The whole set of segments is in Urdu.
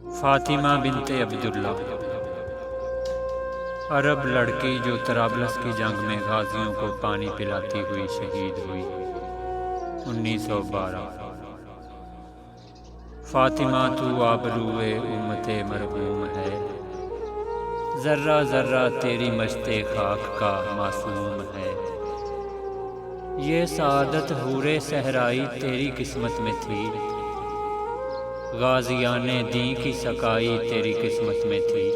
فاطمہ بنت عبداللہ، عرب لڑکی جو طرابلس کی جنگ میں غازیوں کو پانی پلاتی ہوئی شہید ہوئی 1912۔ فاطمہ تو آبروئے امت مرحوم ہے، ذرہ ذرہ تیری مشت خاک کا معصوم ہے۔ یہ سعادت حور صحرائی تیری قسمت میں تھی، غازیان دین کی سقائی تیری قسمت میں تھی۔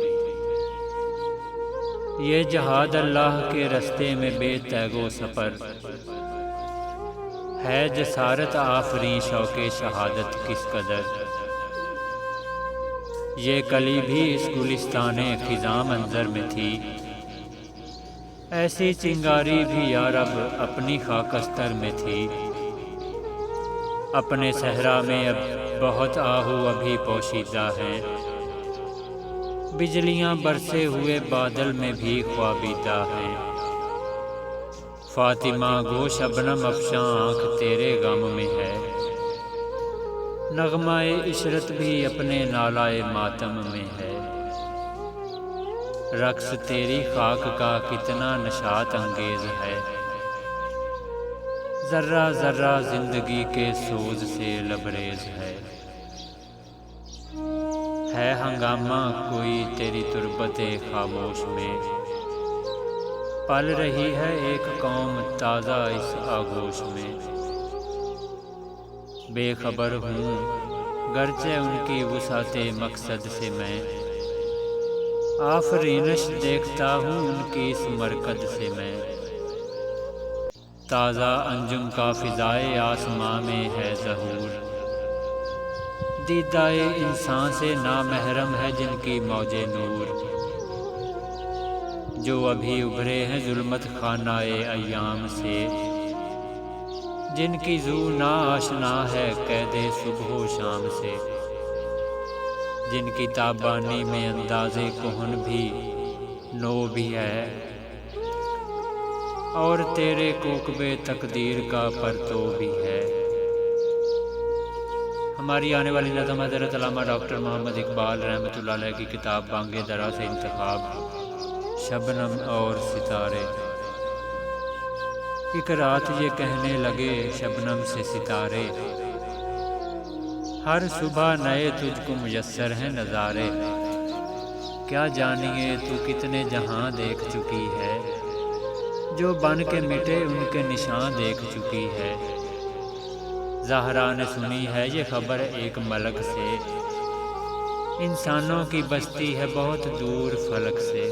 یہ جہاد اللہ کے رستے میں بے تیغ و سفر ہے، جسارت آفریں شوق شہادت کس قدر۔ یہ کلی بھی اس گلستان خزاں منظر میں تھی، ایسی چنگاری بھی یا رب اپنی خاکستر میں تھی۔ اپنے صحرا میں اب بہت آہو ابھی پوشیدہ ہیں، بجلیاں برسے ہوئے بادل میں بھی خوابیدہ ہیں۔ فاطمہ گو شبنم افشاں آنکھ تیرے غم میں ہے، نغمہ عشرت بھی اپنے نالائے ماتم میں ہے۔ رقص تیری خاک کا کتنا نشاط انگیز ہے، ذرہ ذرہ زندگی کے سوز سے لبریز ہے۔ ہے ہنگامہ کوئی تیری تربت خاموش میں، پل رہی ہے ایک قوم تازہ اس آغوش میں۔ بے خبر ہوں گرچہ ان کی وسعت مقصد سے میں، آفرینش دیکھتا ہوں ان کی اس مرکز سے میں۔ تازہ انجم کا فضائے آسماں میں ہے ظہور، دیدائے انسان سے نامحرم ہے جن کی موج نور۔ جو ابھی ابھرے ہیں ظلمت خانہ ایام سے، جن کی زو نا آشنا ہے قید صبح و شام سے۔ جن کی تابانی میں انداز کہن بھی نو بھی ہے، اور تیرے کوکب تقدیر کا پرتو بھی ہے۔ ہماری آنے والی نظم حضرت علامہ ڈاکٹر محمد اقبال رحمۃ اللہ علیہ کی کتاب بانگ درا سے انتخاب، شبنم اور ستارے۔ ایک رات یہ کہنے لگے شبنم سے ستارے، ہر صبح نئے تجھ کو میسر ہیں نظارے۔ کیا جانیے تو کتنے جہاں دیکھ چکی ہے، جو بن کے مٹے ان کے نشان دیکھ چکی ہے۔ زہرا نے سنی ہے یہ خبر ایک ملک سے، انسانوں کی بستی ہے بہت دور فلک سے۔